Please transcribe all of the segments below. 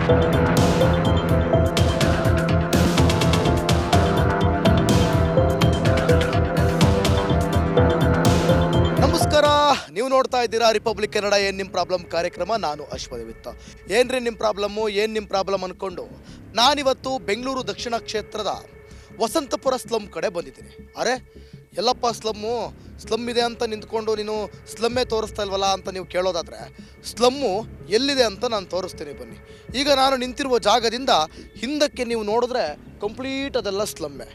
ನಮಸ್ಕಾರ, ನೀವು ನೋಡ್ತಾ ಇದ್ದೀರಾ ರಿಪಬ್ಲಿಕ್ ಕನ್ನಡ ಏನು ನಿಮ್ಮ ಪ್ರಾಬ್ಲಮ್ ಕಾರ್ಯಕ್ರಮ. ನಾನು ಅಶ್ವದೇವಿತ್ತ. ಏನ್ರಿ ನಿಮ್ಮ ಪ್ರಾಬ್ಲಮ್ ಅಂದ್ಕೊಂಡು ನಾನಿವತ್ತು ಬೆಂಗಳೂರು ದಕ್ಷಿಣ ಕ್ಷೇತ್ರದ ವಸಂತಪುರ ಸ್ಲಮ್ ಕಡೆ ಬಂದಿದ್ದೀನಿ. ಅರೆ ಎಲ್ಲಪ್ಪ ಸ್ಲಮ್ ಇದೆ ಅಂತ ನಿಂತ್ಕೊಂಡು ನೀನು ಸ್ಲಮ್ಮೇ ತೋರಿಸ್ತಾ ಇಲ್ವಲ್ಲ ಅಂತ ನೀವು ಕೇಳೋದಾದರೆ, ಸ್ಲಮ್ಮು ಎಲ್ಲಿದೆ ಅಂತ ನಾನು ತೋರಿಸ್ತೀನಿ ಬನ್ನಿ. ಈಗ ನಾನು ನಿಂತಿರುವ ಜಾಗದಿಂದ ಹಿಂದಕ್ಕೆ ನೀವು ನೋಡಿದ್ರೆ ಕಂಪ್ಲೀಟ್ ಅದೆಲ್ಲ ಸ್ಲಮ್ಮೆ.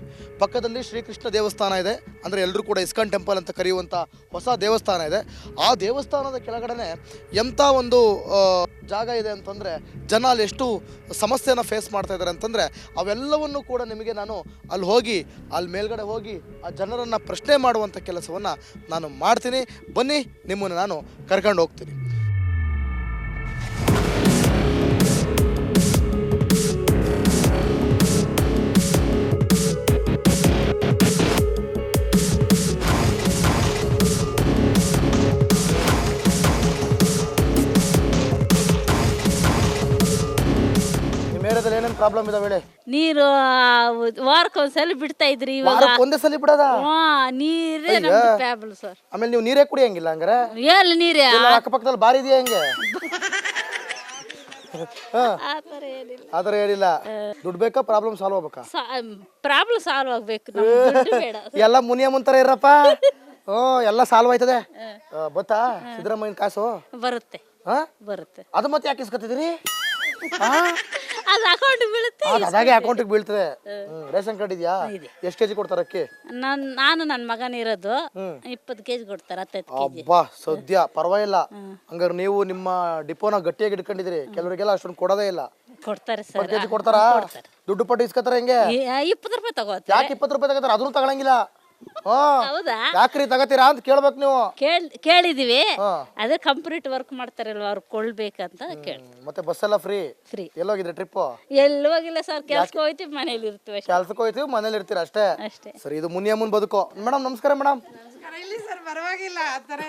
ಪಕ್ಕದಲ್ಲಿ ಶ್ರೀಕೃಷ್ಣ ದೇವಸ್ಥಾನ ಇದೆ, ಅಂದರೆ ಎಲ್ಲರೂ ಕೂಡ ಇಸ್ಕಾನ್ ಟೆಂಪಲ್ ಅಂತ ಕರೆಯುವಂಥ ಹೊಸ ದೇವಸ್ಥಾನ ಇದೆ. ಆ ದೇವಸ್ಥಾನದ ಕೆಳಗಡೆ ಎಂಥ ಒಂದು ಜಾಗ ಇದೆ ಅಂತಂದರೆ, ಜನ ಅಲ್ಲಿ ಎಷ್ಟು ಸಮಸ್ಯೆನ ಫೇಸ್ ಮಾಡ್ತಾ ಇದ್ದಾರೆ ಅಂತಂದರೆ, ಅವೆಲ್ಲವನ್ನು ಕೂಡ ನಿಮಗೆ ನಾನು ಅಲ್ಲಿ ಮೇಲ್ಗಡೆ ಹೋಗಿ ಆ ಜನರನ್ನು ಪ್ರಶ್ನೆ ಮಾಡುವಂಥ ಕೆಲಸವನ್ನು ನಾನು ಮಾಡ್ತೀನಿ. ಬನ್ನಿ, ನಿಮ್ಮನ್ನು ನಾನು ಕರ್ಕೊಂಡು ಹೋಗ್ತೀನಿ. ಏನೇನು ಪ್ರಾಬ್ಲಮ್ ಇದಾವೆ ಹೇಳಿ. ನೀರು ವಾರಕ್ಕೊಂದ್ಸಲ ಬಿಡ್ತಾ ಇದ್ರಿ, ಇವಾಗ ಒಂದೇ ಸಲ ಬಿಡೋದ? ನೀರೇ ನಮ್ದು ಪ್ರಾಬ್ಲಮ್ ಸರ್. ಆಮೇಲೆ ನೀವು ನೀರೇ ಕುಡಿಯಂಗಿಲ್ಲ ಹಂಗಾರೆ? ಎಲ್ಲಿ ನೀರೇ ಅಕ್ಕಪಕ್ಕದಲ್ಲಿ ಬಾರಿ ಇದೆಯಾ ಹೆಂಗೆ? ಆತರ ಏನಿಲ್ಲ. ದುಡ್ಡು ಬೇಕಾ ಪ್ರಾಬ್ಲಮ್ ಸಾಲ್ವ್ ಆಗ್ಬೇಕಾ? ಪ್ರಾಬ್ಲಮ್ ಸಾಲ್ವ್ ಆಗ್ಬೇಕು. ಎಲ್ಲ ಮುನಿಯ ಮುಂತರ ಇರಪ್ಪ. ಎಲ್ಲ ಸಾಲ್ವ್ ಆಯ್ತದೆ. ಗೊತ್ತಾ ಸಿದ್ದರಾಮಯ್ಯನ ಕಾಸು ಬರುತ್ತೆ ಬರುತ್ತೆ. ಅದು ಮತ್ತೆ ಯಾಕೆ ಇಸ್ಕೊತಿದ್ರಿ? ಅದು ಅಕೌಂಟ್ ಬೀಳುತ್ತೆ. ಅದಾಗೆ ಅಕೌಂಟಿಗೆ ಬೀಳ್ತದೆ. ರೇಷನ್ ಕಾರ್ಡ್ ಇದೆಯಾ? ಎಷ್ಟು ಕೆಜಿ ಕೊಡ್ತಾರೆ ಅಕ್ಕಿ? ನಾನು ನನ್ನ ಮಗನ ಇರೋದು 20 ಕೆಜಿ ಕೊಡ್ತಾರೆ. 15 ಕೆಜಿ. ಅಬ್ಬಾ ಸದ್ಯ ಪರವಾಗಿಲ್ಲ. ಹಂಗಾರೆ ನೀವು ನಿಮ್ಮ ಡಿಪೋನ ಗಟ್ಟಿಯಾಗಿ ಇಟ್ಕೊಂಡಿದ್ರಿ. ಕೆಲವರಿಗೆಲ್ಲ ಅಷ್ಟೊಂದು ಕೊಡೋದೇ ಇಲ್ಲ. ಕೊಡ್ತಾರೆ ಸರ್. ಕೆಜಿ ಕೊಡ್ತಾರಾ? ದುಡ್ಡು ಪಟ್ಟು ಇಸ್ಕೊತಾರ ಹೆಂಗೆ? 20 ರೂಪಾಯಿ ತಗೋತಾರೆ. ಯಾಕೆ 20 ರೂಪಾಯಿ ತಗೋತಾರ? ಅದನ್ನು ತಗೊಳಂಗಿಲ್ಲ. ಹೌದಾ? ಯಾಕ್ರಿ ತಗತೀರಾ ಅಂತ ಕೇಳ್ಬೇಕು ನೀವು. ಕೇಳಿದೀವಿ. ಅದೇ ಕಂಪ್ಲೀಟ್ ವರ್ಕ್ ಮಾಡ್ತಾರಲ್ವ, ಅವ್ರು ಕೊಳ್ಬೇಕಂತ ಕೇಳಿ. ಮತ್ತೆ ಬಸ್ ಎಲ್ಲ ಫ್ರೀ? ಫ್ರೀ. ಎಲ್ಲೋಗಿದ್ರೆ ಟ್ರಿಪ್? ಎಲ್ಲೂ ಹೋಗಿಲ್ಲ ಸರ್. ಕೆಲ್ಸಕ್ಕೆ ಹೋಯ್ತೀವಿ, ಮನೇಲಿ ಇರ್ತೀವಿ. ಕೆಲ್ಸಕ್ಕೆ ಹೋಯ್ತೀವಿ, ಮನೇಲಿ ಇರ್ತೀರ ಅಷ್ಟೇ. ಅಷ್ಟೇ. ಸರಿ, ಇದು ಮುನಿಯಮ್ಮನ್ ಬದುಕು. ಮೇಡಮ್ ನಮಸ್ಕಾರ. ಮೇಡಮ್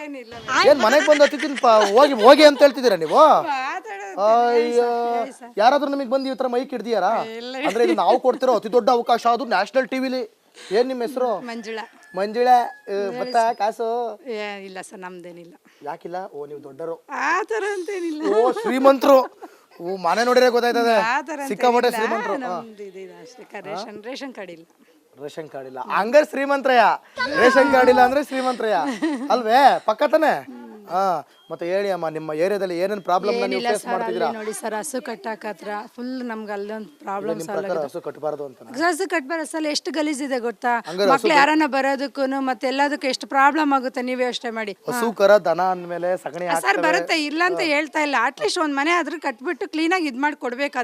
ಏನಿಲ್ಲ, ಏನ್ ಮನೆಗೆ ಬಂದು ಹತ್ತಿದ್ದೀನಿ ಹೋಗಿ ಅಂತ ಹೇಳ್ತಿದ್ದೀರಾ ನೀವು? ಅಯ್ಯೋ, ಯಾರಾದ್ರೂ ನಿಮಗೆ ಬಂದು ಈ ತರ ಮೈಕ್ ಹಿಡ್ದಿಯಾರಾ? ಅಂದ್ರೆ ಇದು ನಾವು ಕೊಡ್ತಿರೋ ಅತಿ ದೊಡ್ಡ ಅವಕಾಶ. ಅದು ನ್ಯಾಷನಲ್ ಟಿವಿಲಿ. ಏನ್ ನಿಮ್ಮ ಹೆಸರು? ಮಂಜುಳಾ. ಗೊತ್ತಾ ಕಾಸು? ಇಲ್ಲ ಸರ್, ನಮ್ದೇನಿಲ್ಲ. ಯಾಕಿಲ್ಲ? ನೀವು ದೊಡ್ಡರು. ಆತರ ಅಂತೇನಿಲ್ಲ. ಶ್ರೀಮಂತರು. ಮನೆ ನೋಡಿದ್ರೆ ಗೊತ್ತಾಯ್ತದೆ, ಸಿಕ್ಕಾಪಟ್ಟೆ ಶ್ರೀಮಂತರು. ರೇಷನ್ ಕಾರ್ಡ್ ಇಲ್ಲ. ರೇಷನ್ ಕಾರ್ಡ್ ಇಲ್ಲ ಹಂಗಾರೆ ಶ್ರೀಮಂತ್ರಯ್ಯ. ರೇಷನ್ ಕಾರ್ಡ್ ಇಲ್ಲ ಅಂದ್ರೆ ಶ್ರೀಮಂತ್ರಯ್ಯ ಅಲ್ವೇ? ಪಕ್ಕ ತಾನೆ. ಮತ್ತೆ ಹೇಳಿ ಅಮ್ಮ, ನಿಮ್ಮ ಏರಿಯಾದಲ್ಲಿ ಏನೇನು ಪ್ರಾಬ್ಲಮ್ ನೀವು ಫೇಸ್ ಮಾಡ್ತಿದ್ದೀರಾ? ನೋಡಿ ಸರ್, ಹಸು ಕಟ್ಟಾಕತ್ರ ಫುಲ್ ನಮ್ಗೆ ಅಲ್ಲೊಂದು ಪ್ರಾಬ್ಲಮ್. ಹಸು ಕಟ್ಟಬಾರ್ದು ಅಂತ? ಹಸು ಕಟ್ಬಾರ್ದು ಸರ್. ಎಷ್ಟು ಗಲೀಜಿದೆ ಗೊತ್ತಾ? ಮಕ್ಳು ಯಾರನ್ನ ಬರೋದಕ್ಕೂ ಮತ್ತೆ ಎಲ್ಲದಕ್ಕೂ ಎಷ್ಟು ಪ್ರಾಬ್ಲಮ್ ಆಗುತ್ತೆ, ನೀವೇ ಯೋಚನೆ ಮಾಡಿ. ಹಸು ಕರ ದನ ಅಂದ್ಮೇಲೆ ಸಗಣಿ ಸರ್ ಬರುತ್ತೆ, ಇಲ್ಲ ಅಂತ ಹೇಳ್ತಾ ಇಲ್ಲ. ಅಟ್ಲೀಸ್ಟ್ ಒಂದ್ ಮನೆ ಆದ್ರೂ ಕಟ್ಬಿಟ್ಟು ಕ್ಲೀನಾಗಿ ಇದ್ ಮಾಡಿ ಕೊಡ್ಬೇಕು.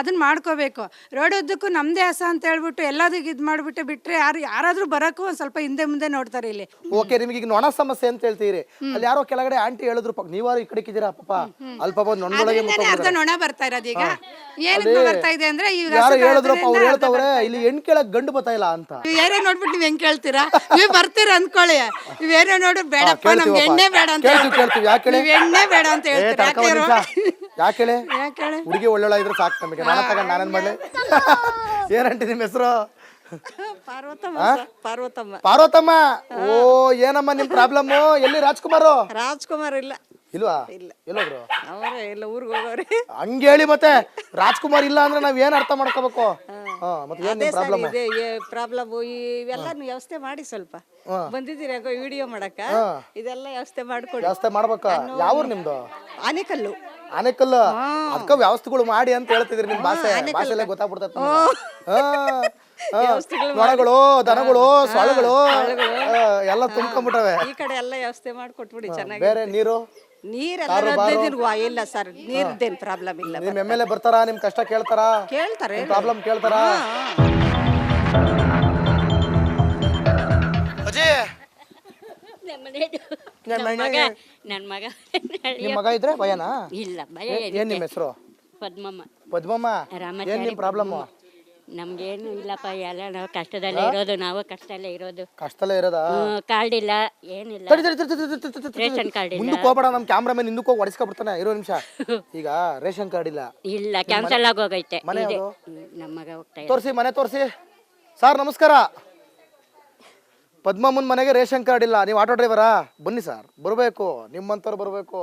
ಅದನ್ನ ಮಾಡ್ಕೋಬೇಕು. ರೋಡ್ ಉದ್ದಕ್ಕೂ ನಮ್ದೇ ಹಸ ಅಂತ ಹೇಳ್ಬಿಟ್ಟು ಎಲ್ಲದಕ್ಕೆ ಇದ್ ಮಾಡ್ಬಿಟ್ಟು ಬಿಟ್ರೆ ಯಾರಾದ್ರೂ ಬರಕ್ಕೂ ಒಂದ್ ಸ್ವಲ್ಪ ಹಿಂದೆ ಮುಂದೆ ನೋಡ್ತಾರೆ ಇಲ್ಲಿ. ಓಕೆ, ನಿಮ್ಗೆ ಈಗ ನೊಣ ಸಮಸ್ಯೆ ಅಂತ ಹೇಳ್ತೀರಿ. ಅಲ್ಲಿ ಯಾರೋ ಕೆಳಗಡೆ ಆಂಟಿ ಹೇಳಿದ್ರು, ನೀವಾರು ಈ ಕಡೆ ಇದ್ದೀರಾ ಪಾಪ? ಅಲ್ಲಿ ಪಾಪ ನೊಣದೊಳಗೆ ನೊಣ ಬರ್ತಾ ಇರೋದು. ಈಗ ಏನಕ್ಕೆ ಬರ್ತಾ ಇದೆ ಅಂದ್ರೆ, ಯಾರು ಹೇಳಿದ್ರಪ್ಪ, ಅವ್ರು ಹೇಳ್ತಾವ್ರೆ ಇಲ್ಲಿ ಹೆಣ್ ಕೇಳಕ್ ಗಂಡು ಬರ್ತಾ ಇಲ್ಲ ಅಂತ. ಏನೇ ನೋಡ್ಬಿಟ್ಟು ನೀವ್ ಹೆಂಗ್ ಕೇಳ್ತೀರಾ? ನೀವ್ ಬರ್ತೀರಾ ಅನ್ಕೊಳ್ಳಿ. ನೀವೇನೋ ನೋಡು, ಬೇಡಪ್ಪ ನಮ್ಗೆ ಎಣ್ಣೆ ಬೇಡ ಅಂತ ಕೇಳ್ತೀವಿ. ಯಾಕೆ ಎಣ್ಣೆ ಬೇಡ ಅಂತ ಹೇಳ್ತೀರಾ? ಯಾಕೆ ಹುಡುಗಿ ಒಳ್ಳೊಳ್ಳ ಇದ್ರೆ ಸಾಕು ನಮಗೆ. ನಾನು ತಗೊಂಡು ನಾನೇನ್ ಮಾಡ್ಲಿ? ಏನಂಟಿ ನಿಮ್ಮ ಹೆಸರು? ಪಾರ್ವತಮ್ಮ. ಓ, ಏನಮ್ಮ ನಿಮ್ ಪ್ರಾಬ್ಲಮ್? ಎಲ್ಲಿ ರಾಜ್ಕುಮಾರ್ ಇಲ್ಲ. ಇಲ್ವಾ? ಎಲ್ಲೋದ್ರು? ಎಲ್ಲ ಊರಿಗೆ ಹೋಗೋರಿ. ಹಂಗ ಹೇಳಿ ಮತ್ತೆ. ರಾಜ್ಕುಮಾರ್ ಇಲ್ಲ ಅಂದ್ರೆ ನಾವ್ ಏನ್ ಅರ್ಥ ಮಾಡ್ಕೋಬೇಕು? ಮತ್ತೆ ಏನ್ ಪ್ರಾಬ್ಲಮ್? ಇವೆಲ್ಲ ವ್ಯವಸ್ಥೆ ಮಾಡಿ. ಸ್ವಲ್ಪ ಬಂದಿದ್ದೀರಿ ವಿಡಿಯೋ ಮಾಡಕ, ಇದೆಲ್ಲ ವ್ಯವಸ್ಥೆ ಮಾಡ್ಕೊಡಿ. ವ್ಯವಸ್ಥೆ ಮಾಡ್ಬೇಕಾ? ಯಾವ ನಿಮ್ದು? ಆನೆಕಲ್ಲು. ಅದಕ್ಕ ವ್ಯವಸ್ಥೆಗಳು ಮಾಡಿ ಅಂತ ಹೇಳ್ತಿದ್ರಿ. ನಿಮ್ ಭಾಷೆಲ್ಲ ಗೊತ್ತಾಗ್ಬಿಡ್ತೈತಿ. ನೊಣಗಳು, ದನಗಳು, ಸೊಳ್ಳೆಗಳು ಎಲ್ಲ ತುಂಬ್ಕೊಂಡ್ಬಿಟ್ಟವೆ. ಈ ಕಡೆ ಎಲ್ಲ ವ್ಯವಸ್ಥೆ ಮಾಡ್ಕೊಟ್ಬಿಡಿ ಚೆನ್ನಾಗಿ. ಬೇರೆ ನೀರೆಲ್ಲ ಇಲ್ಲ ಸರ್, ನೀರ್ದೇನ್ ಪ್ರಾಬ್ಲಮ್ ಇಲ್ಲ. ನಿಮ್ ಎಮ್ಮೆಲ್ಲೆ ಬರ್ತಾರಾ? ನಿಮ್ ಕಷ್ಟ ಕೇಳ್ತಾರಾ? ಕೇಳ್ತಾರೆ. ಪ್ರಾಬ್ಲಮ್ ಕೇಳ್ತಾರಾ? ನನ್ ಮಗ ನಿಮ್ ಮಗ ಇದ್ರೆ ಭಯನಾ? ಇಲ್ಲ, ಭಯ. ಏನ್ ನಿಮ್ ಹೆಸರು? ಪದ್ಮಮ್ಮ. ಏನ್ ನಿಮ್ ಪ್ರಾಬ್ಲಮ್? ನಮ್ಗೇನು ಇಲ್ಲಪ್ಪ, ಎಲ್ಲ ನಾವು ಕಷ್ಟದಲ್ಲೇ ಇರೋದು, ನಾವು ಕಷ್ಟದಲ್ಲೇ ಇರೋದು. ಕಷ್ಟದಲ್ಲೇ ಇರೋದಾ? ಕಾರ್ಡ್ ಇಲ್ಲ, ಏನಿಲ್ಲ, ರೇಷನ್ ಕಾರ್ಡ್ ಇಲ್ಲ. ಮುಂದಕ್ಕೆ ಹೋಗ್ಬೇಡ, ನಮ್ಮ ಕ್ಯಾಮ್ರಾಮನ್ ಹಿಂದಕ್ಕೆ ಹೋಗಿ ಹೊಡಿಸ್ಕೊಬಿಡ್ತಾನೆ. ಇರೋ ನಿಮಿಷ. ಈಗ ರೇಷನ್ ಕಾರ್ಡ್ ಇಲ್ಲ, ಇಲ್ಲ, ಕ್ಯಾನ್ಸಲ್ ಆಗೋಗೈತೆ. ಮನೆ ಇದೆ. ಯಾವ್ದು? ನಮ್ಮ ಮಗ ಹೋಗ್ತಾ ತೋರಿಸಿ, ಮನೆ ತೋರಿಸಿ. ಸರ್ ನಮಸ್ಕಾರ. ಪದ್ಮಮ್ಮನ ಮನೆಗೆ ರೇಷನ್ ಕಾರ್ಡ್ ಇಲ್ಲ. ನೀವು ಆಟೋ ಡ್ರೈವರಾ? ಬನ್ನಿ ಸರ್, ಬರಬೇಕು, ನಿಮ್ಮಂತವ್ರು ಬರಬೇಕು.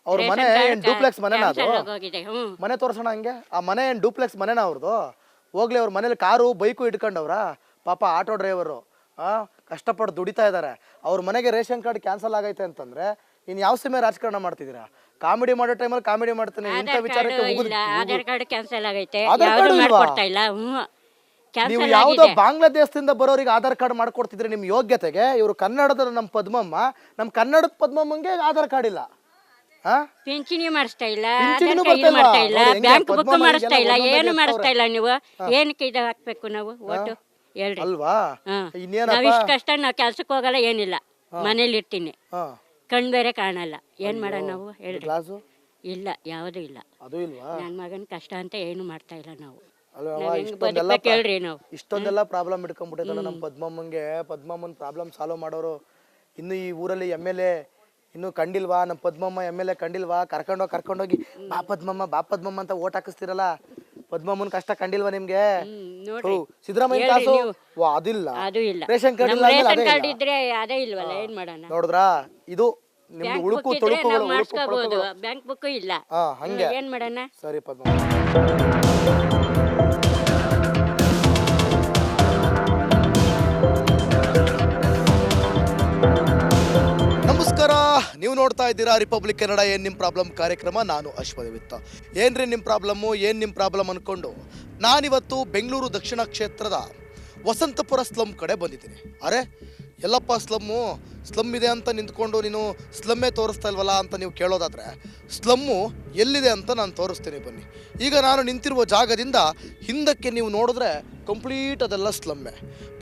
ಅವ್ರ ಮನೆ ಏನ್ ಡೂಪ್ಲೆಕ್ಸ್ ಮನೆನಾ ಅದು? ಹೋಗಿದೆ. ಮನೆ ತೋರ್ಸೋಣ ಹಂಗೆ. ಆ ಮನೆ ಏನ್ ಡೂಪ್ಲೆಕ್ಸ್ ಮನೆನಾ ಅವ್ರದ್ದು? ಹೋಗ್ಲಿ, ಅವ್ರ ಮನೇಲಿ ಕಾರು ಬೈಕು ಇಟ್ಕೊಂಡವ್ರ. ಪಾಪ ಆಟೋ ಡ್ರೈವರು ಕಷ್ಟಪಟ್ಟು ದುಡಿತಾ ಇದ್ದಾರೆ. ಅವ್ರ ಮನೆಗೆ ರೇಷನ್ ಕಾರ್ಡ್ ಕ್ಯಾನ್ಸಲ್ ಆಗೈತೆ ಅಂತಂದ್ರೆ ಇನ್ ಯಾವ ಸಮಯ ರಾಜಕಾರಣ ಮಾಡ್ತಿದ್ದೀರಾ? ಕಾಮಿಡಿ ಮಾಡೋ ಟೈಮಲ್ಲಿ ಕಾಮಿಡಿ ಮಾಡ್ತೀನಿ, ಇಂಥ ವಿಚಾರಕ್ಕೆ ಆಧಾರ್ ಕಾರ್ಡ್ ಕ್ಯಾನ್ಸಲ್ ಆಗೈತೆ, ಆಧಾರ್ ಯಾವ್ದು ಕಾರ್ಡ್ ಇಲ್ವಾ? ಮಾಡ್ಕೊಡ್ತಾ ಇಲ್ಲ. ನೀವು ಕ್ಯಾನ್ಸಲ್ ಯಾವುದೋ ಆಗಿದೆ. ಬಾಂಗ್ಲಾದೇಶದಿಂದ ಬರೋರಿಗೆ ಆಧಾರ್ ಕಾರ್ಡ್ ಮಾಡ್ಕೊಡ್ತಿದ್ರೆ ನಿಮ್ ಯೋಗ್ಯತೆಗೆ. ಇವರು ಕನ್ನಡದ ನಮ್ಮ ಪದ್ಮಮ್ಮ, ನಮ್ಮ ಕನ್ನಡದ ಪದ್ಮಮ್ಮಂಗೆ ಆಧಾರ್ ಕಾರ್ಡ್ ಇಲ್ಲ. ಪಿಂಚಣಿ ಮಾಡಿಸ್ತಾ ಇಲ್ಲ, ಪಿಂಚಣಿನೂ ಆಧಾರ್ ಕಾರ್ಡ್ ಬರ್ತಾ ಮಾಡ್ತಾ ಇಲ್ಲ. ಇಲ್ಲ, ನೋಡಿ, ಹೆಂಗೆ ಬ್ಯಾಂಕ್ ಬುಕ್ ಪದ್ಮಮ್ಮ ಮಾಡಿಸ್ತಾ ಇಲ್ಲ, ಈಗೆಲ್ಲ ಏನು ಒಂದೊಂದೇ ಮಾಡಿಸ್ತಾ ಇಲ್ಲ. ನೀವು ಏನಕ್ಕೆ ಇದು ಹಾಕ್ಬೇಕು ನಾವು ಓಟು ಹೇಳ್ರಿ? ಅಲ್ವಾ? ನಾವ್ ಇನ್ನೇನಪ್ಪ? ಇಷ್ಟ ಕಷ್ಟ ನಾವು ಕೆಲ್ಸಕ್ಕೆ ಹೋಗಲ್ಲ, ಏನಿಲ್ಲ, ಮನೇಲಿ ಇರ್ತೀನಿ. ಹಾ. ಕಣ್ ಬೇರೆ ಕಾಣಲ್ಲ, ಏನ್ ಮಾಡೋಣ ನಾವು ಹೇಳ್ರಿ? ಗ್ಲಾಸು ಇಲ್ಲ, ಯಾವುದು ಇಲ್ಲ. ಅದು ಇಲ್ವಾ? ನನ್ನ ಮಗನ ಕಷ್ಟ ಅಂತ ಏನು ಮಾಡ್ತಾ ಇಲ್ಲ ನಾವು. ಅಲ್ವಾ? ನಾವ್ ಹೆಂಗ್ ಇಷ್ಟೊಂದೆಲ್ಲ ಬದುಕ್ಬೇಕು ಹೇಳ್ರಿ ನಾವು? ಇಷ್ಟೊಂದೆಲ್ಲ ಪ್ರಾಬ್ಲಮ್ ಇಟ್ಕೊಂಡ್ಬಿಟ್ಟಿದ್ದಲ್ಲ ನಮ್ಮ ಪದ್ಮಮ್ಮಂಗೆ. ಪದ್ಮಮ್ಮನ ಪ್ರಾಬ್ಲಮ್ ಸಾಲ್ವ್ ಮಾಡೋರು ಇನ್ನು ಈ ಊರಲ್ಲಿ MLA ಇನ್ನು ಕಂಡಿಲ್ವಾ? ನಮ್ಮ ಪದ್ಮಮ್ಮ MLA ಕಂಡಿಲ್ವಾ? ಕರ್ಕೊಂಡೋಗಿ ಬಾ ಪದ್ಮಮ್ಮ ಅಂತ ಓಟ್ ಹಾಕಿಸ್ತಿರಲ್ಲ. ಪದ್ಮಮ್ಮನ ಕಷ್ಟ ಕಂಡಿಲ್ವಾ ನಿಮ್ಗೆ? ನೋಡ್ರಿ, ಸಿದ್ದರಾಮಯ್ಯ ಹೇಳ್ರಿ ಕಾಸು ನೀವು. ಅದಿಲ್ಲ, ಅದು ಇಲ್ಲ. ರೇಷನ್ ಕಾರ್ಡ್ ನಮ್ ಇಲ್ಲ ಅಂದ್ರೆ ರೇಷನ್ ಅದೇ ಕಾರ್ಡ್ ಇಲ್ಲ. ಇದ್ರೆ ಅದೇ ಇಲ್ವಲ್ಲ, ಏನ್ ಮಾಡೋಣ? ನೋಡಿದ್ರಾ? ಇದು ನಿಮ್ದು ಬ್ಯಾಂಕ್ ಉಳುಕು ಬುಕ್ ಇದ್ರೆ ತೊಳುಕುಗಳು, ನಾವು ಉಳುಕು ಮಾಡಿಸ್ಕೋಬಹುದು, ಪಳುಕುಗಳು. ಬ್ಯಾಂಕ್ ಬುಕ್ ಇಲ್ಲ. ಹಂಗೆ. ಏನ್ ಮಾಡೋಣ? ಸರಿ ಪದ್ಮಮ್ಮ. ನಮಸ್ಕಾರ, ನೀವು ನೋಡ್ತಾ ಇದ್ದೀರಾ ರಿಪಬ್ಲಿಕ್ ಕನ್ನಡ ಏನ್ ನಿಮ್ಮ ಪ್ರಾಬ್ಲಮ್ ಕಾರ್ಯಕ್ರಮ. ನಾನು ಅಶ್ವದೇವಿತ್ತ. ಏನ್ರಿ ನಿಮ್ಮ ಪ್ರಾಬ್ಲಮ್ಮು, ಏನು ನಿಮ್ಮ ಪ್ರಾಬ್ಲಮ್ ಅಂದ್ಕೊಂಡು ನಾನಿವತ್ತು ಬೆಂಗಳೂರು ದಕ್ಷಿಣ ಕ್ಷೇತ್ರದ ವಸಂತಪುರ ಸ್ಲಮ್ ಕಡೆ ಬಂದಿದ್ದೀನಿ. ಅರೆ ಎಲ್ಲಪ್ಪ ಸ್ಲಮ್ ಇದೆ ಅಂತ ನಿಂತ್ಕೊಂಡು ನೀನು ಸ್ಲಮ್ಮೇ ತೋರಿಸ್ತಾ ಇಲ್ವಲ್ಲ ಅಂತ ನೀವು ಕೇಳೋದಾದರೆ, ಸ್ಲಮ್ಮು ಎಲ್ಲಿದೆ ಅಂತ ನಾನು ತೋರಿಸ್ತೀನಿ ಬನ್ನಿ. ಈಗ ನಾನು ನಿಂತಿರುವ ಜಾಗದಿಂದ ಹಿಂದಕ್ಕೆ ನೀವು ನೋಡಿದ್ರೆ ಕಂಪ್ಲೀಟ್ ಅದೆಲ್ಲ ಸ್ಲಮ್ಮೆ.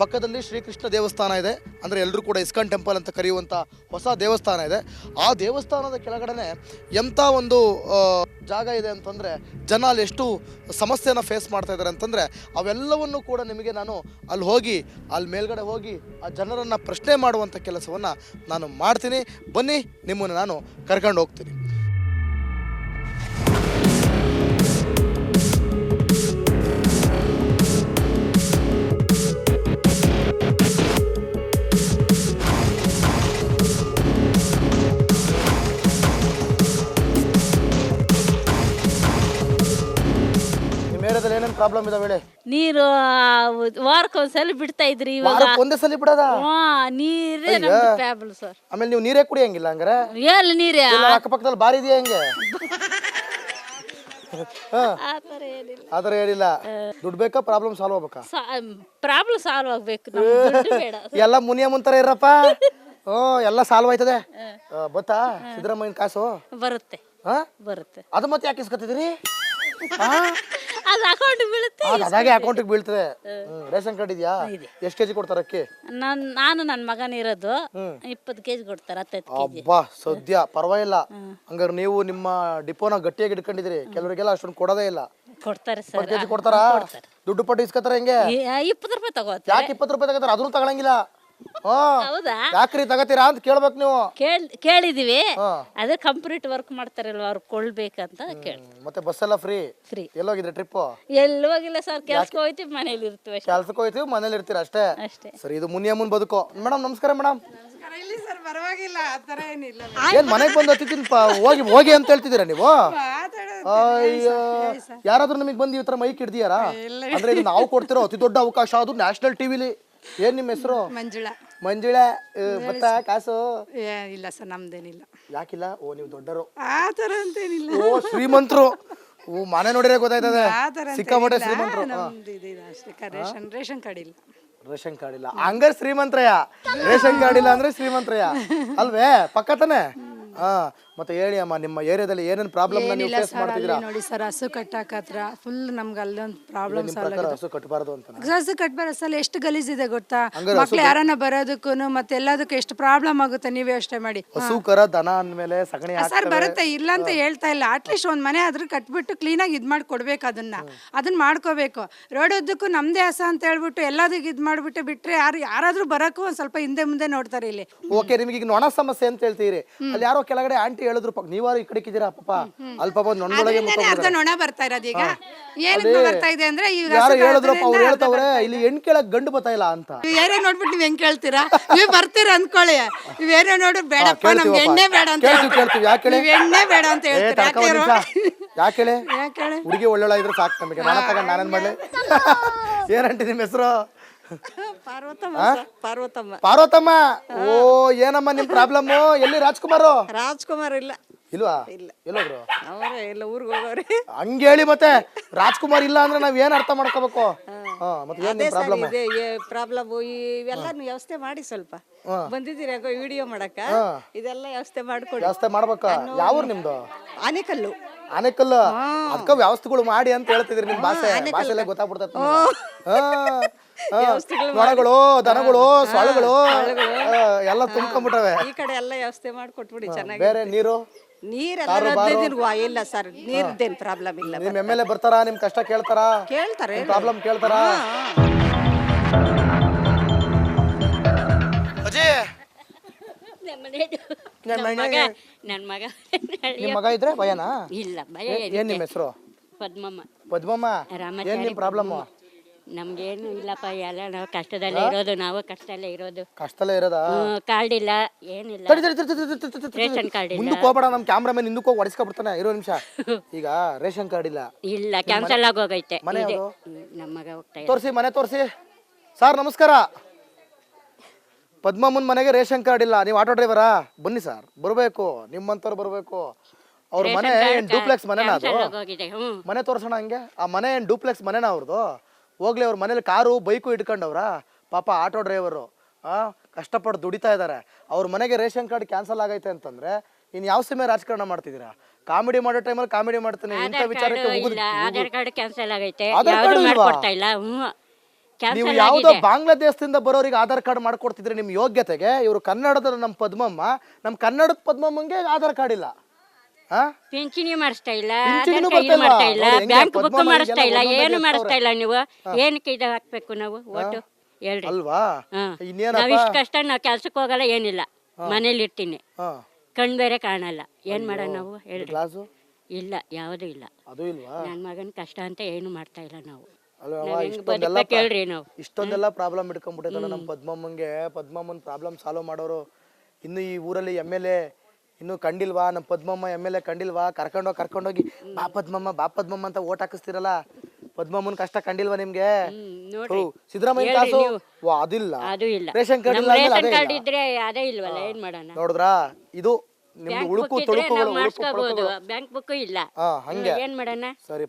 ಪಕ್ಕದಲ್ಲಿ ಶ್ರೀಕೃಷ್ಣ ದೇವಸ್ಥಾನ ಇದೆ, ಅಂದರೆ ಎಲ್ಲರೂ ಕೂಡ ಇಸ್ಕಾನ್ ಟೆಂಪಲ್ ಅಂತ ಕರೆಯುವಂಥ ಹೊಸ ದೇವಸ್ಥಾನ ಇದೆ. ಆ ದೇವಸ್ಥಾನದ ಕೆಳಗಡೆ ಎಂಥ ಒಂದು ಜಾಗ ಇದೆ ಅಂತಂದರೆ, ಜನ ಅಲ್ಲಿ ಎಷ್ಟು ಸಮಸ್ಯೆನ ಫೇಸ್ ಮಾಡ್ತಾ ಇದ್ದಾರೆ ಅಂತಂದರೆ, ಅವೆಲ್ಲವನ್ನು ಕೂಡ ನಿಮಗೆ ನಾನು ಅಲ್ಲಿ ಮೇಲ್ಗಡೆ ಹೋಗಿ ಆ ಜನರನ್ನು ಪ್ರಶ್ನೆ ಮಾಡುವಂಥ ಕೆಲಸವನ್ನು ನಾನು ಮಾಡ್ತೀನಿ. ಬನ್ನಿ, ನಿಮ್ಮನ್ನು ನಾನು ಕರ್ಕೊಂಡು ಹೋಗ್ತೀನಿ. ಏರಿಯಾದಲ್ಲಿ ಏನೇನು ಪ್ರಾಬ್ಲಮ್ ಇದಾವೆ ಹೇಳಿ? ನೀರು ವಾರಕ್ಕೊಂದ್ಸಲ ಬಿಡ್ತಾ ಇದ್ರಿ, ಇವಾಗ ವಾರಕ್ಕೆ ಒಂದೇ ಸಲ ಬಿಡೋದಾ? ನೀರೇ ನಮ್ದು ಪ್ರಾಬ್ಲಮ್ ಸರ್. ಆಮೇಲೆ ನೀವು ನೀರೇ ಕುಡಿಯಂಗಿಲ್ಲ ಹಂಗಾರೆ? ಎಲ್ಲಿ ನೀರೇ ಅಕ್ಕಪಕ್ಕದಲ್ಲಿ ಬಾರಿ ಇದೆಯಾ ಹೆಂಗೆ? ಆ ಥರ ಏನಿಲ್ಲ. ಆ ಥರ ಏನಿಲ್ಲ. ದುಡ್ಡು ಬೇಕಾ, ಪ್ರಾಬ್ಲಮ್ ಸಾಲ್ವ್ ಆಗ್ಬೇಕಾ? ಪ್ರಾಬ್ಲಮ್ ಸಾಲ್ವ್ ಆಗ್ಬೇಕು, ನಮ್ಗೆ ದುಡ್ಡು ಬೇಡ. ಎಲ್ಲ ಮುನಿಯಮ್ಮನ ಥರ ಇರಪ್ಪ. ಎಲ್ಲ ಸಾಲ್ವ್ ಆಯ್ತದೆ. ಗೊತ್ತಾ ಸಿದ್ದರಾಮಯ್ಯನ ಕಾಸು? ಬರುತ್ತೆ ಬರುತ್ತೆ. ಅದು ಮತ್ತೆ ಯಾಕೆ ಇಸ್ಕೊತಿದ್ದೀರಿ? ಅದು ಅಕೌಂಟ್ ಬೀಳುತ್ತೆ. ಅದಾಗೆ ಅಕೌಂಟಿಗೆ ಬೀಳ್ತದೆ. ರೇಷನ್ ಕಾರ್ಡ್ ಇದೆಯಾ? ಎಷ್ಟು ಕೆಜಿ ಕೊಡ್ತಾರೆ ಅಕ್ಕಿ? ನಾನು ನನ್ನ ಮಗನ ಇರೋದು 20 kg ಕೊಡ್ತಾರೆ, 15 kg. ಅಬ್ಬಾ ಸದ್ಯ ಪರವಾಗಿಲ್ಲ. ಹಂಗಾರೆ ನೀವು ನಿಮ್ಮ ಡಿಪೋನ ಗಟ್ಟಿಯಾಗಿ ಇಟ್ಕೊಂಡಿದ್ದೀರಿ. ಕೆಲವರಿಗೆಲ್ಲ ಅಷ್ಟೊಂದು ಕೊಡೋದೇ ಇಲ್ಲ. ಕೊಡ್ತಾರೆ ಸರ್. ಕೆಜಿ ಕೊಡ್ತಾರಾ? ದುಡ್ಡು ಪಟ್ಟು ಇಸ್ಕೊತಾರೆ ಹೆಂಗೆ? 20 ರೂಪಾಯಿ ತಗೋತಾರೆ. ಯಾಕೆ 20 ರೂಪಾಯಿ ತಗೋತಾರೆ? ಅದನ್ನು ತಗೊಳಂಗಿಲ್ಲ. ಹೌದಾ? ಯಾಕ್ರಿ ತಗತೀರಾ ಅಂತ ಕೇಳ್ಬೇಕು ನೀವು. ಕೇಳಿದೀವಿ, ಅದೇ ಕಂಪ್ಲೀಟ್ ವರ್ಕ್ ಮಾಡ್ತಾರಲ್ವ, ಅವ್ರು ಕೊಳ್ಬೇಕಂತ ಕೇಳಿ. ಮತ್ತೆ ಬಸ್ ಎಲ್ಲ ಫ್ರೀ? ಫ್ರೀ. ಎಲ್ಲೋಗಿದ್ರೆ ಟ್ರಿಪ್? ಎಲ್ಲಿ ಹೋಗಿಲ್ಲ ಸರ್, ಕೆಲ್ಸಕ್ಕೆ ಹೋಯ್ತೀವಿ, ಮನೇಲಿ ಇರ್ತೀವಿ ಅಷ್ಟೇ. ಕೆಲ್ಸಕ್ಕೆ ಹೋಯ್ತೀವಿ, ಮನೇಲಿ ಇರ್ತೀರ ಅಷ್ಟೇ. ಅಷ್ಟೇ. ಸರಿ, ಇದು ಮುನಿಯಮ್ಮನ್ ಬದುಕು. ಮೇಡಮ್ ನಮಸ್ಕಾರ. ಮೇಡಮ್ ಇಲ್ಲಿ ಸರ್ ಪರವಾಗಿಲ್ಲ, ಆ ಥರ ಏನಿಲ್ಲ. ಏನ್ ಮನೆಗೆ ಬಂದು ಹತ್ತಿದ್ದೀನಿ ಹೋಗಿ ಅಂತ ಹೇಳ್ತಿದ್ದೀರಾ ನೀವು? ಅಯ್ಯೋ, ಯಾರಾದ್ರೂ ನಿಮಗೆ ಬಂದು ಈ ತರ ಮೈಕ್ ಹಿಡ್ದಿಯಾರಾ? ಅಂದ್ರೆ ಇದು ನಾವು ಕೊಡ್ತಿರೋ ಅತಿ ದೊಡ್ಡ ಅವಕಾಶ, ಅದು ನ್ಯಾಷನಲ್ ಟಿವಿಲಿ. ಏನ್ ನಿಮ್ಮ ಹೆಸರು? ಮಂಜುಳಾ. ಬತ್ತಾ ಕಾಸು? ಇಲ್ಲ ಸರ್, ನಮ್ದೇನಿಲ್ಲ. ಯಾಕಿಲ್ಲ? ಓ, ನೀವು ದೊಡ್ಡರು. ಆ ಥರ ಅಂತೇನಿಲ್ಲ. ಓ, ಶ್ರೀಮಂತರು. ಮನೆ ನೋಡಿದ್ರೆ ಗೊತ್ತಾಯ್ತದೆ, ಸಿಕ್ಕಾಪಟ್ಟೆ ಶ್ರೀಮಂತರು. ರೇಷನ್ ಕಾರ್ಡ್ ಇಲ್ಲ. ರೇಷನ್ ಕಾರ್ಡ್ ಇಲ್ಲ ಹಂಗಾರೆ ಶ್ರೀಮಂತ್ರಯ್ಯ. ರೇಷನ್ ಕಾರ್ಡ್ ಇಲ್ಲ ಅಂದ್ರೆ ಶ್ರೀಮಂತ್ರಯ್ಯ ಅಲ್ವೇ? ಪಕ್ಕ ತಾನೆ. ಮತ್ತೆ ಹೇಳಿ ಅಮ್ಮ, ನಿಮ್ಮ ಏರಿಯಾದಲ್ಲಿ ಏನೇನು ಪ್ರಾಬ್ಲಮ್ ನೀವು ಏನಿಲ್ಲ ಫೇಸ್ ಸರ್, ಮಾಡ್ತಿದ್ದೀರಾ? ಅಲ್ಲಿ ನೋಡಿ ಸರ್, ಹಸು ಕಟ್ಟಾಕತ್ರ ಫುಲ್ ನಮ್ಗೆ ಅಲ್ಲೊಂದು ಪ್ರಾಬ್ಲಮ್ ನಿಮ್ಮ ಪ್ರಕಾರ ಹಸು ಕಟ್ಟಬಾರ್ದು ಅಂತ ಹಸು ಕಟ್ಬಾರ ಸಲ ಎಷ್ಟು ಗಲೀಜಿದೆ ಗೊತ್ತಾ? ಮಕ್ಳು ಯಾರನ್ನ ಬರೋದಕ್ಕೂ ಮತ್ತೆ ಎಲ್ಲದಕ್ಕೂ ಎಷ್ಟು ಪ್ರಾಬ್ಲಮ್ ಆಗುತ್ತೆ, ನೀವೇ ಯೋಚನೆ ಮಾಡಿ. ಹಸು ಕರ ದನ ಅಂದ್ಮೇಲೆ ಸಗಣಿ ಸರ್ ಬರುತ್ತೆ, ಇಲ್ಲ ಅಂತ ಹೇಳ್ತಾ ಇಲ್ಲ. ಅಟ್ಲೀಸ್ಟ್ ಒಂದ್ ಮನೆ ಆದ್ರೂ ಕಟ್ಬಿಟ್ಟು ಕ್ಲೀನಾಗಿ ಇದ್ ಮಾಡಿ ಕೊಡ್ಬೇಕು. ಅದನ್ನ ಮಾಡ್ಕೋಬೇಕು. ರೋಡ್ ಉದ್ದಕ್ಕೂ ನಮ್ದೇ ಹಸ ಅಂತ ಹೇಳ್ಬಿಟ್ಟು ಎಲ್ಲದಕ್ಕೆ ಇದ್ ಮಾಡ್ಬಿಟ್ಟು ಬಿಟ್ರೆ ಯಾರಾದ್ರೂ ಬರಕ್ಕೂ ಒಂದ್ ಸ್ವಲ್ಪ ಹಿಂದೆ ಮುಂದೆ ನೋಡ್ತಾರೆ ಇಲ್ಲಿ. ಓಕೆ, ನಿಮಗೆ ಈಗ ನೊಣ ಸಮಸ್ಯೆ ಅಂತ ಹೇಳ್ತೀರಿ. ಅಲ್ಲಿ ಯಾರೋ ಕೆಳಗಡೆ ಆಂಟಿ ಹೇಳಿದ್ರು, ನೀವಾರು ಈ ಕಡೆಗಿದ್ದೀರಾ ಪಾಪ, ಅಲ್ಲಿ ಪಾಪ ನೊಣದೊಳಗೆ ಅರ್ಧ ನೊಣ ಬರ್ತಾ ಇರೋದು. ಈಗ ಏನಕ್ಕೆ ಬರ್ತಾ ಇದೆ ಅಂದ್ರೆ ಯಾರು ಹೇಳಿದ್ರಪ್ಪ, ಅವ್ರು ಹೇಳ್ತಾವ್ರೆ ಇಲ್ಲಿ ಹೆಣ್ ಕೇಳಕ್ ಗಂಡು ಬರ್ತಾ ಇಲ್ಲ ಅಂತ. ಏನೇ ನೋಡ್ಬಿಟ್ಟು ನೀವ್ ಹೆಂಗ್ ಕೇಳ್ತೀರಾ? ನೀವ್ ಬರ್ತೀರಾ ಅನ್ಕೊಳ್ಳಿ, ನೀವೇನೋ ನೋಡ್ರಿ ಬೇಡಪ್ಪ ನಮ್ಗೆ ಎಣ್ಣೆ ಬೇಡ ಅಂತ ಕೇಳ್ತೀವಿ. ಯಾಕೆ ನೀವ್ ಎಣ್ಣೆ ಬೇಡ ಅಂತ ಹೇಳ್ತೀರಾ? ಯಾಕೆ ಹುಡುಗಿ ಒಳ್ಳೊಳ್ಳೆ ಇದ್ರೆ ಸಾಕು ನಮಗೆ. ನಾನು ತಗೊಂಡು ನಾನೇನ್ ಮಾಡ್ಲಿ? ಏನಂಟಿ ನಿಮ್ಮ ಹೆಸರು? ಪಾರ್ವತಮ್ಮ. ಓ, ಏನಮ್ಮ ನಿಮ್ ಪ್ರಾಬ್ಲಮ್? ಎಲ್ಲಿ ರಾಜ್ಕುಮಾರ್ ಇಲ್ಲ ಇಲ್ವಾ? ಎಲ್ಲೋದ್ರು? ಅವರೇ ಎಲ್ಲ ಊರಿಗೆ ಹೋಗೋರಿ. ಹಂಗೇಳಿ ಮತ್ತೆ ರಾಜ್ಕುಮಾರ್ ಇಲ್ಲ ಅಂದ್ರೆ ನಾವ್ ಏನ್ ಅರ್ಥ ಮಾಡ್ಕೋಬೇಕು? ಮತ್ತೆ ಏನ್ ನಿಮ್ ಪ್ರಾಬ್ಲಮ್? ಪ್ರಾಬ್ಲಮ್ ಇವೆಲ್ಲ ವ್ಯವಸ್ಥೆ ಮಾಡಿ ಸ್ವಲ್ಪ ಬಂದಿದ್ದೀರಿ ವಿಡಿಯೋ ಮಾಡಕ, ಇದೆಲ್ಲ ವ್ಯವಸ್ಥೆ ಮಾಡ್ಕೊಡಿ. ವ್ಯವಸ್ಥೆ ಮಾಡ್ಬೇಕ? ಯಾವ ನಿಮ್ದು? ಆನೆಕಲ್ಲು. ಅದಕ್ಕ ವ್ಯವಸ್ಥೆಗಳು ಮಾಡಿ ಅಂತ ಹೇಳ್ತಿದ್ರಿ. ನಿಮ್ ಭಾಷೆಲ್ಲ ಗೊತ್ತಾಗ್ಬಿಡ್ತೈತಿ. ನೊಣಗಳು, ದನಗಳು, ಸೊಳ್ಳೆಗಳು ಎಲ್ಲ ತುಂಬ್ಕೊಂಡ್ಬಿಟ್ಟವೆ. ಈ ಕಡೆ ಎಲ್ಲ ವ್ಯವಸ್ಥೆ ಮಾಡ್ಕೊಟ್ಬಿಡಿ ಚೆನ್ನಾಗಿ. ಬೇರೆ ನೀರು ಇಲ್ಲ ಸರ್, ನೀರ್ದೇನ್ ಪ್ರಾಬ್ಲಮ್ ಇಲ್ಲ. ನಿಮ್ ಎಮ್.ಎಲ್.ಎ ಬರ್ತಾರಾ? ನಿಮ್ ಕಷ್ಟ ಕೇಳ್ತಾರಾ? ಕೇಳ್ತಾರೆ, ಪ್ರಾಬ್ಲಮ್ ಕೇಳ್ತಾರಾ? ಅಜಯ್, ನನ್ನ ಮಗ ನಿಮ್ ಮಗ ಇದ್ರೆ ಭಯನಾ? ಇಲ್ಲ, ಭಯ ಏನ್ ನಿಮ್ ಹೆಸರು? ಪದ್ಮಮ್ಮ. ಏನ್ ನಿಮ್ ಪ್ರಾಬ್ಲಮ್? ನಮ್ಗೇನು ಇಲ್ಲಪ್ಪ, ಎಲ್ಲ ನಾವು ಕಷ್ಟದಲ್ಲೇ ಇರೋದು. ನಾವು ಕಷ್ಟದಲ್ಲೇ ಇರೋದು. ಕಷ್ಟದಲ್ಲೇ ಇರೋದಾ? ಕಾರ್ಡ್ ಇಲ್ಲ, ಏನಿಲ್ಲ. ರೇಷನ್ ಕಾರ್ಡ್ ಇಲ್ಲ. ಮುಂದಕ್ಕೆ ಹೋಗ್ಬೇಡ, ನಮ್ ಕ್ಯಾಮ್ರಾಮನ್ ಹಿಂದಕ್ಕೆ ಹೋಗಿ ಹೊಡಿಸ್ಕೊಬಿಡ್ತಾನೆ. ಇರೋ ನಿಮಿಷ. ಈಗ ರೇಷನ್ ಕಾರ್ಡ್ ಇಲ್ಲ. ಇಲ್ಲ, ಕ್ಯಾನ್ಸಲ್ ಆಗೋಗೈತೆ. ಮನೆ ಇದೆ. ಯಾವ್ದು? ನಮ್ಮ ಮಗ ಹೋಗ್ತಾ ತೋರಿಸಿ, ಮನೆ ತೋರಿಸಿ. ಸರ್ ನಮಸ್ಕಾರ. ಪದ್ಮಮ್ಮನ ಮನೆಗೆ ರೇಷನ್ ಕಾರ್ಡ್ ಇಲ್ಲ. ನೀವು ಆಟೋ ಡ್ರೈವರಾ? ಬನ್ನಿ ಸರ್, ಬರಬೇಕು. ನಿಮ್ಮಂತವ್ರು ಬರಬೇಕು. ಅವ್ರ ಮನೆ ಏನ್ ಡೂಪ್ಲೆಕ್ಸ್ ಮನೆನಾ? ಅದು ಮನೆ ತೋರ್ಸೋಣ ಹಂಗೆ. ಆ ಮನೆ ಏನ್ ಡೂಪ್ಲೆಕ್ಸ್ ಮನೆನಾ ಅವ್ರದ್ದು? ಹೋಗ್ಲಿ, ಅವ್ರ ಮನೇಲಿ ಕಾರು ಬೈಕು ಇಟ್ಕೊಂಡವ್ರ ಪಾಪ ಆಟೋ ಡ್ರೈವರು ಕಷ್ಟಪಟ್ಟು ದುಡಿತಾ ಇದ್ದಾರೆ. ಅವ್ರ ಮನೆಗೆ ರೇಷನ್ ಕಾರ್ಡ್ ಕ್ಯಾನ್ಸಲ್ ಆಗೈತೆ ಅಂತಂದ್ರೆ ಇನ್ ಯಾವ ಸಮಯ ರಾಜಕಾರಣ ಮಾಡ್ತಿದ್ದೀರಾ? ಕಾಮಿಡಿ ಮಾಡೋ ಟೈಮಲ್ಲಿ ಕಾಮಿಡಿ ಮಾಡ್ತೀನಿ, ಇಂಥ ವಿಚಾರಕ್ಕೆ ಆಧಾರ್ ಕಾರ್ಡ್ ಕ್ಯಾನ್ಸಲ್ ಆಗೈತೆ. ಆಧಾರ್ ಕಾರ್ಡ್ ಇಲ್ವಾ? ಮಾಡ್ಕೊಡ್ತಾ ಇಲ್ಲ. ನೀವು ಯಾವ್ದೋ ಬಾಂಗ್ಲಾದೇಶದಿಂದ ಬರೋರಿಗೆ ಆಧಾರ್ ಕಾರ್ಡ್ ಮಾಡ್ಕೊಡ್ತಿದ್ರೆ ನಿಮ್ ಯೋಗ್ಯತೆಗೆ. ಇವರು ಕನ್ನಡದ ನಮ್ಮ ಪದ್ಮಮ್ಮ, ನಮ್ಮ ಕನ್ನಡದ ಪದ್ಮಮ್ಮಂಗೆ ಆಧಾರ್ ಕಾರ್ಡ್ ಇಲ್ಲ. ಪಿಂಚಣಿ ಮಾಡಿಸ್ತಾ ಇಲ್ಲ, ಮಾಡ್ತಾ ಇಲ್ಲ, ಬ್ಯಾಂಕ್ ಬುಕ್ ಮಾಡಿಸ್ತಾ ಇಲ್ಲ, ಏನು ಮಾಡಿಸ್ತಾ ಇಲ್ಲ. ನೀವು ಏನಕ್ಕೆ ಇದು ಹಾಕ್ಬೇಕು ನಾವು ಓಟು ಹೇಳ್ರಿ ಅಲ್ವಾ? ನಾವ್ ಇಷ್ಟ ಕಷ್ಟ ನಾವ್ ಕೆಲ್ಸಕ್ಕೆ ಹೋಗಲ್ಲ, ಏನಿಲ್ಲ, ಮನೇಲಿ ಇರ್ತೀನಿ. ಕಣ್ ಬೇರೆ ಕಾಣಲ್ಲ, ಏನ್ ಮಾಡೋಣ ನಾವು ಹೇಳ್ರಿ? ಇಲ್ಲ, ಯಾವ್ದು ಇಲ್ಲ. ನನ್ ಮಗನ್ ಕಷ್ಟ ಅಂತ ಏನು ಮಾಡ್ತಾ ಇಲ್ಲ ನಾವು. ಕೇಳ್ರಿ ನಾವು ಇಷ್ಟೊಂದೆಲ್ಲ ಪ್ರಾಬ್ಲಮ್ ಇಟ್ಕೊಂಡ್ಬಿಟ್ಟಿದ್ದಲ್ಲ ನಮ್ಮ ಪದ್ಮಮ್ಮಂಗೆ. ಪದ್ಮಮ್ಮನ್ ಪ್ರಾಬ್ಲಮ್ ಸಾಲ್ವ್ ಮಾಡೋರು ಇನ್ನು ಈ ಊರಲ್ಲಿ ಎಮ್.ಎಲ್.ಎ ಇನ್ನು ಕಂಡಿಲ್ವಾ? ನಮ್ಮ ಪದ್ಮಮ್ಮ ಎಮ್.ಎಲ್.ಎ ಕಂಡಿಲ್ವಾ? ಕರ್ಕೊಂಡೋಗಿ ಬಾ ಪದ್ಮಮ್ಮ ಅಂತ ಓಟ್ ಹಾಕಿಸ್ತಿರಲ್ಲ. ಪದ್ಮಮ್ಮನ್ ಕಷ್ಟ ಕಂಡಿಲ್ವಾ ನಿಮ್ಗೆ? ಸಿದ್ದರಾಮಯ್ಯ ಕಾಸು ಅದಿಲ್ಲ, ರೇಷನ್ ಕಾರ್ಡ್ ಇದ್ರೆ ಅದೇ ಇಲ್ವಲ್ಲ, ಏನ್ ಮಾಡೋಣ? ನೋಡಿದ್ರಾ? ಇದು ನಿಮ್ದು ಉಳುಕು ತೊಳುಕು. ಬ್ಯಾಂಕ್ ಬುಕ್ ಇಲ್ಲ, ಹಂಗೆ ಏನ್ ಮಾಡೋಣ? ಸರಿ.